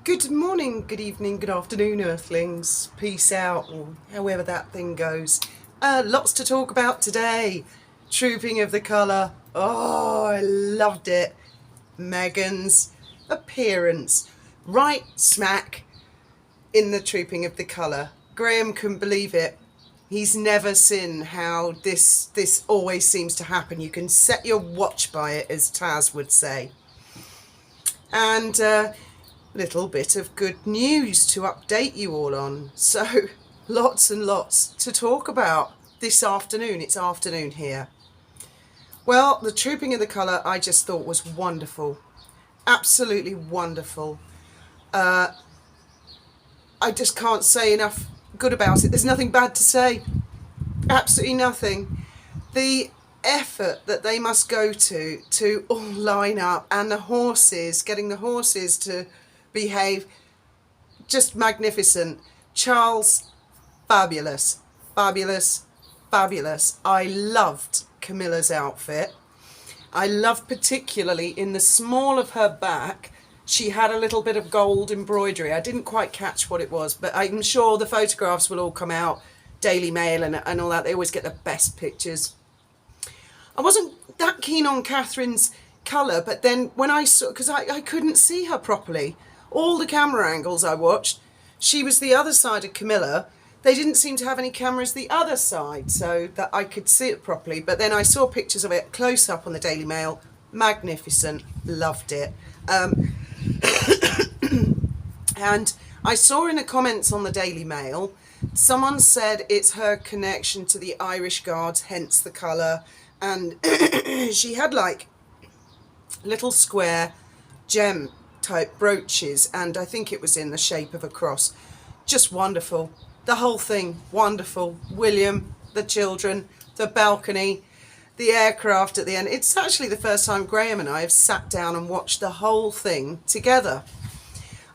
Good morning, good evening, good afternoon, Earthlings. Peace out, or however that thing goes. Lots to talk about today. Trooping of the Colour. Oh, I loved it. Meghan's appearance. Right smack in the Trooping of the Colour. Graham couldn't believe it. He's never seen how this always seems to happen. You can set your watch by it, as Taz would say. And little bit of good news to update you all on. So lots and lots to talk about this afternoon. It's afternoon here. Well, the Trooping of the Colour I just thought was wonderful. Absolutely wonderful. I just can't say enough good about it. There's nothing bad to say. Absolutely nothing. The effort that they must go to all line up, and the horses, getting the horses to behave, just magnificent. Charles, fabulous, fabulous, fabulous. I loved Camilla's outfit. I loved particularly in the small of her back, she had a little bit of gold embroidery. I didn't quite catch what it was, but I'm sure the photographs will all come out, Daily Mail and all that. They always get the best pictures. I wasn't that keen on Catherine's colour, but then when I saw, because I couldn't see her properly, all the camera angles I watched, she was the other side of Camilla. They didn't seem to have any cameras the other side so that I could see it properly. But then I saw pictures of it close up on the Daily Mail. Magnificent. Loved it. And I saw in the comments on the Daily Mail, someone said it's her connection to the Irish Guards, hence the colour. And she had like little square gem type brooches, and I think it was in the shape of a cross. Just wonderful. The whole thing, wonderful. William, the children, the balcony, the aircraft at the end. It's actually the first time Graham and I have sat down and watched the whole thing together.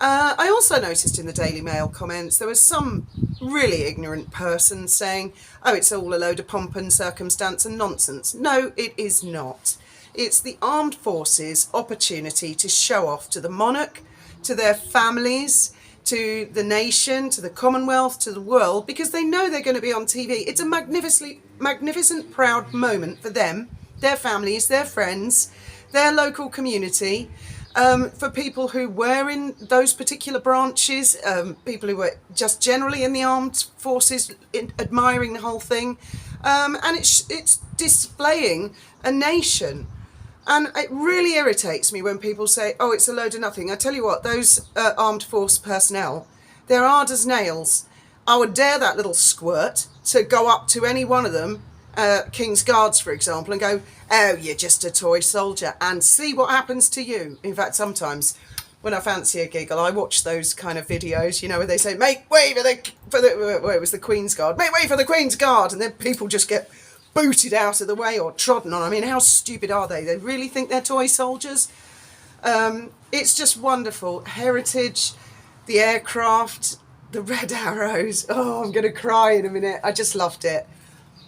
I also noticed in the Daily Mail comments there was some really ignorant person saying, oh, it's all a load of pomp and circumstance and nonsense. No, it is not. It's the armed forces' opportunity to show off to the monarch, to their families, to the nation, to the Commonwealth, to the world, because they know they're going to be on TV. It's a magnificent, proud moment for them, their families, their friends, their local community. For people who were in those particular branches, people who were just generally in the armed forces, admiring the whole thing. And it's displaying a nation. And it really irritates me when people say, oh, it's a load of nothing. I tell you what, those armed force personnel, they're hard as nails. I would dare that little squirt to go up to any one of them, King's Guards, for example, and go, oh, you're just a toy soldier, and see what happens to you. In fact, sometimes when I fancy a giggle, I watch those kind of videos, you know, where they say, make way well, it was the Queen's Guard, make way for the Queen's Guard, and then people just get booted out of the way or trodden on. I mean, how stupid are they? They really think they're toy soldiers? It's just wonderful. Heritage, the aircraft, the red arrows. Oh, I'm going to cry in a minute. I just loved it.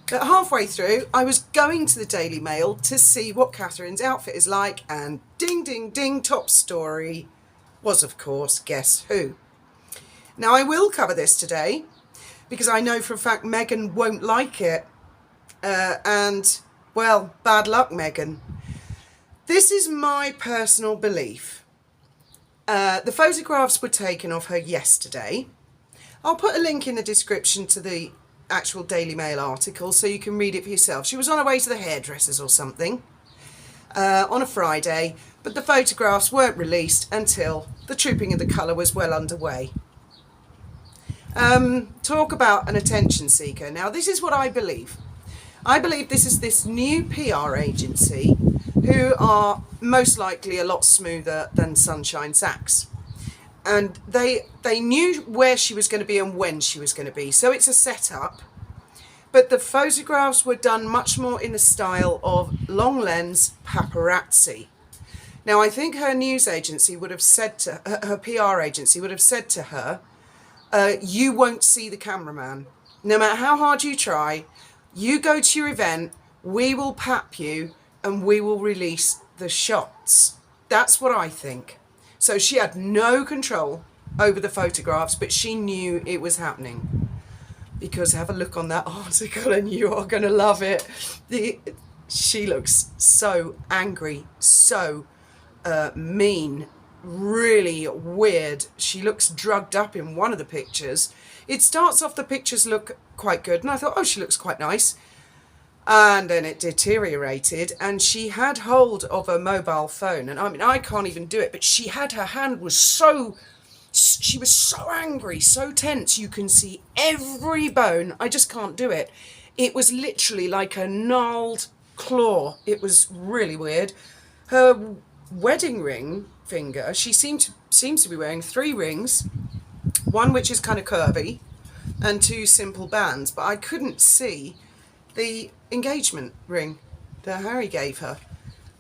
But halfway through, I was going to the Daily Mail to see what Catherine's outfit is like, and ding, ding, ding, top story was, of course, guess who? Now, I will cover this today because I know for a fact Meghan won't like it. And, well, bad luck, Meghan. This is my personal belief. The photographs were taken of her yesterday. I'll put a link in the description to the actual Daily Mail article so you can read it for yourself. She was on her way to the hairdressers or something on a Friday, but the photographs weren't released until the Trooping of the Colour was well underway. Talk about an attention seeker. Now, this is what I believe. I believe this is this new PR agency who are most likely a lot smoother than Sunshine Sachs. And they knew where she was going to be and when she was going to be. So it's a setup. But the photographs were done much more in the style of long lens paparazzi. Now, I think her news agency would have said to her PR agency would have said to her, you won't see the cameraman. No matter how hard you try, you go to your event, we will pap you and we will release the shots. That's what I think. So she had no control over the photographs, but she knew it was happening. Because have a look on that article and you are going to love it. She looks so angry, so mean, really weird. She looks drugged up in one of the pictures. It starts off, the pictures look quite good, and I thought, oh, she looks quite nice. And then it deteriorated, and she had hold of a mobile phone. And I mean, I can't even do it, but she had, her hand was so, she was so angry, so tense. You can see every bone. I just can't do it. It was literally like a gnarled claw. It was really weird. Her wedding ring finger, she seems to be wearing 3 rings, one which is kind of curvy and 2 simple bands, but I couldn't see the engagement ring that Harry gave her.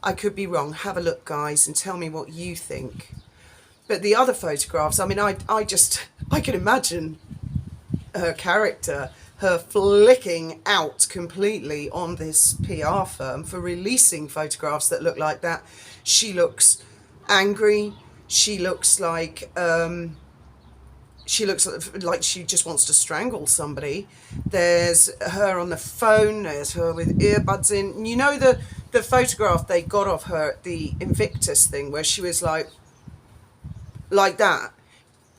I could be wrong. Have a look, guys, and tell me what you think. But the other photographs, I mean, I can imagine her character, her flicking out completely on this PR firm for releasing photographs that look like that. She looks angry. She looks like she just wants to strangle somebody. There's her on the phone. There's her with earbuds in. You know the photograph they got of her at the Invictus thing where she was like that.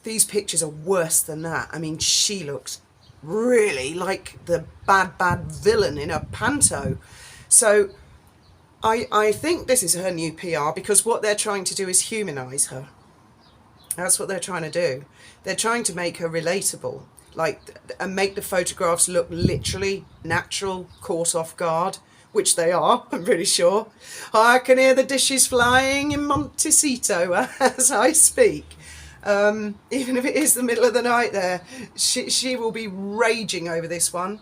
These pictures are worse than that. I mean, she looks really like the bad villain in a panto. So I think this is her new PR, because what they're trying to do is humanise her. That's what they're trying to do. They're trying to make her relatable, and make the photographs look literally natural, caught off guard, which they are, I'm pretty sure. I can hear the dishes flying in Montecito as I speak. Even if it is the middle of the night there, she will be raging over this one.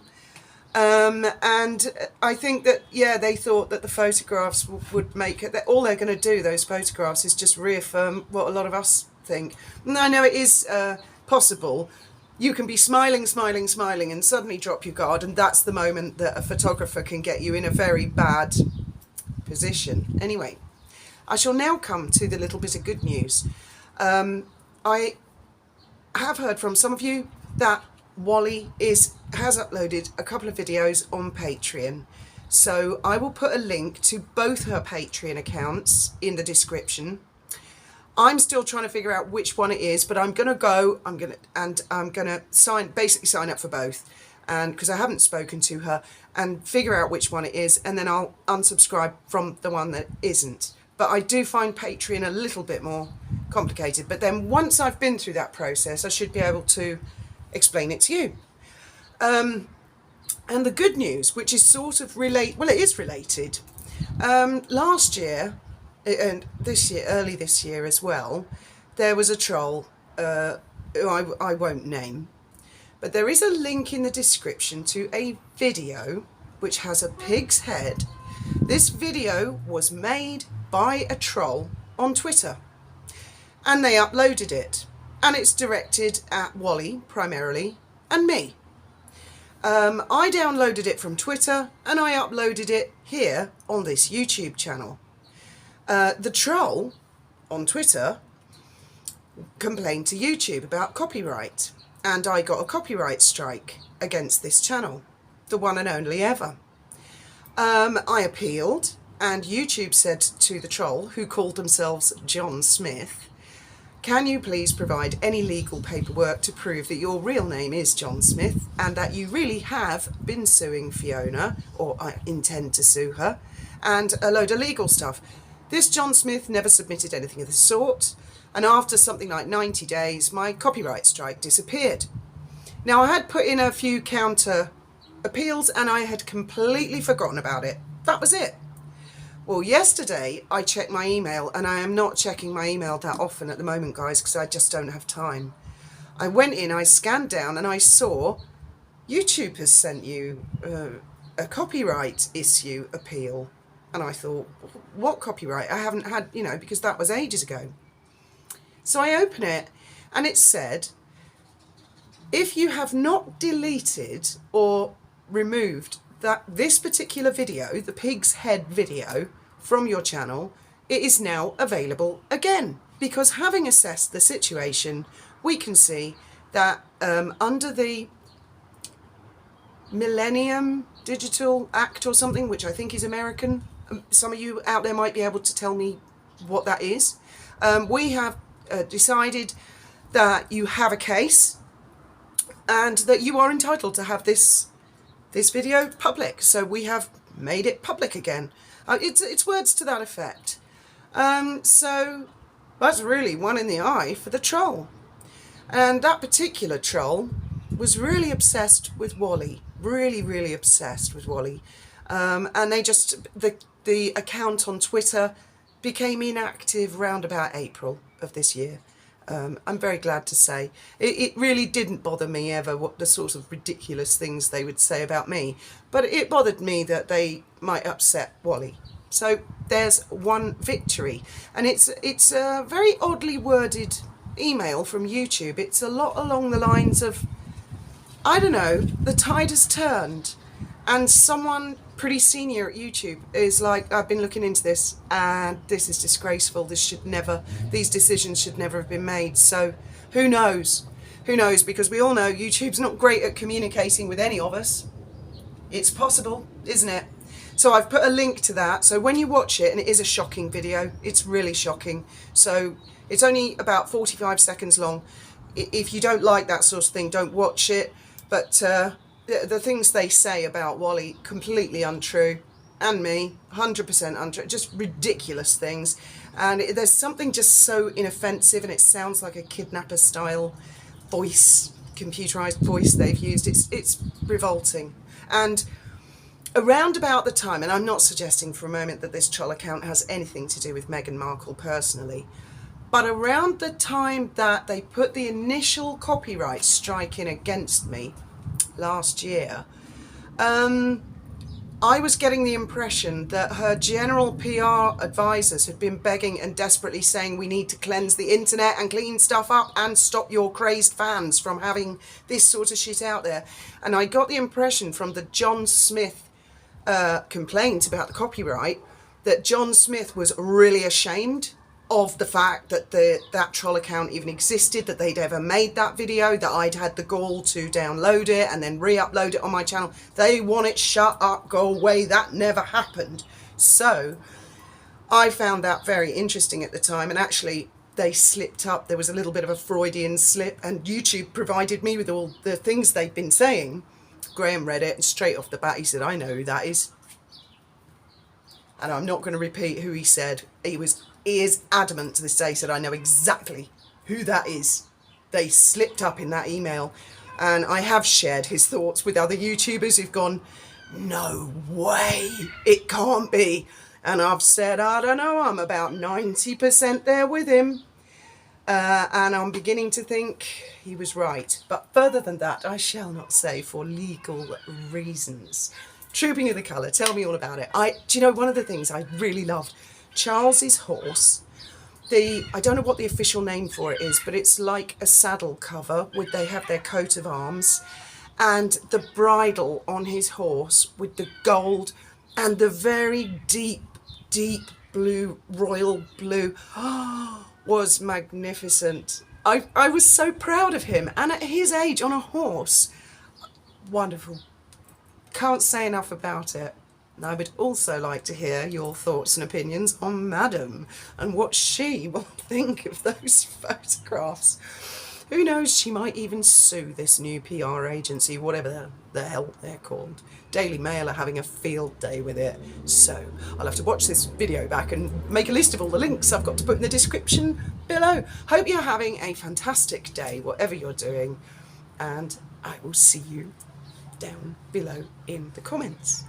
And I think that, yeah, they thought that the photographs would make it, that all they're going to do, those photographs, is just reaffirm what a lot of us think. And I know it is possible. You can be smiling, and suddenly drop your guard, and that's the moment that a photographer can get you in a very bad position. Anyway, I shall now come to the little bit of good news. I have heard from some of you that Wally has uploaded a couple of videos on Patreon. So I will put a link to both her Patreon accounts in the description. I'm still trying to figure out which one it is, but I'm gonna basically sign up for both, and because I haven't spoken to her, and figure out which one it is, and then I'll unsubscribe from the one that isn't. But I do find Patreon a little bit more complicated. But then once I've been through that process, I should be able to explain it to you. And the good news, which is sort of it is related. Last year, and this year, early this year as well, there was a troll who I won't name, but there is a link in the description to a video which has a pig's head. This video was made by a troll on Twitter, and they uploaded it, and it's directed at Wally primarily and me. I downloaded it from Twitter and I uploaded it here on this YouTube channel. The troll on Twitter complained to YouTube about copyright, and I got a copyright strike against this channel, the one and only ever. I appealed, and YouTube said to the troll, who called themselves John Smith, can you please provide any legal paperwork to prove that your real name is John Smith and that you really have been suing Fiona, or I intend to sue her, and a load of legal stuff. This John Smith never submitted anything of the sort, and after something like 90 days, my copyright strike disappeared. Now, I had put in a few counter appeals and I had completely forgotten about it. That was it. Well, yesterday I checked my email, and I am not checking my email that often at the moment, guys, because I just don't have time. I went in, I scanned down, and I saw YouTube has sent you a copyright issue appeal. And I thought, what copyright? I haven't had, because that was ages ago. So I open it, and it said, if you have not deleted or removed this particular video, the pig's head video, from your channel, it is now available again. because having assessed the situation, we can see that under the Millennium Digital Act or something, which I think is American, some of you out there might be able to tell me what that is. We have decided that you have a case and that you are entitled to have this video public. So we have made it public again. It's words to that effect. So that's really one in the eye for the troll. And that particular troll was really obsessed with Wally. Really obsessed with Wally. And they just, the account on Twitter became inactive round about April of this year. I'm very glad to say. It really didn't bother me ever what the sort of ridiculous things they would say about me, but it bothered me that they might upset Wally. So there's one victory, and it's a very oddly worded email from YouTube. It's a lot along the lines of, I don't know, the tide has turned, and someone pretty senior at YouTube is like, I've been looking into this and this is disgraceful. These decisions should never have been made. So who knows? Who knows? Because we all know YouTube's not great at communicating with any of us. It's possible, isn't it? So I've put a link to that. So when you watch it, and it is a shocking video, it's really shocking. So it's only about 45 seconds long. If you don't like that sort of thing, don't watch it. But the things they say about Wally, completely untrue, and me, 100% untrue, just ridiculous things. And there's something just so inoffensive, and it sounds like a kidnapper style voice, computerized voice they've used. It's revolting. And around about the time, and I'm not suggesting for a moment that this troll account has anything to do with Meghan Markle personally, but around the time that they put the initial copyright strike in against me last year, I was getting the impression that her general PR advisors had been begging and desperately saying we need to cleanse the internet and clean stuff up and stop your crazed fans from having this sort of shit out there. And I got the impression from the John Smith complaint about the copyright that John Smith was really ashamed of the fact that that troll account even existed, that they'd ever made that video, that I'd had the gall to download it and then re-upload it on my channel. They want it shut up, go away, that never happened. So I found that very interesting at the time, and actually they slipped up. There was a little bit of a Freudian slip, and YouTube provided me with all the things they'd been saying. Graham read it, and straight off the bat he said, I know who that is. And I'm not going to repeat who he said. He is adamant to this day, said I know exactly who that is. They slipped up in that email, and I have shared his thoughts with other YouTubers who've gone, no way, it can't be. And I've said, I don't know, I'm about 90% there with him, and I'm beginning to think he was right. But further than that, I shall not say for legal reasons. Trooping of the Colour, tell me all about it. Do you know, one of the things I really loved, Charles's horse, I don't know what the official name for it is, but it's like a saddle cover with, they have their coat of arms, and the bridle on his horse with the gold and the very deep blue, royal blue, was magnificent. I was so proud of him, and at his age on a horse, wonderful. Can't say enough about it. I would also like to hear your thoughts and opinions on Madam and what she will think of those photographs. Who knows, she might even sue this new PR agency, whatever the hell they're called. Daily Mail are having a field day with it. So I'll have to watch this video back and make a list of all the links I've got to put in the description below. Hope you're having a fantastic day, whatever you're doing, and I will see you down below in the comments.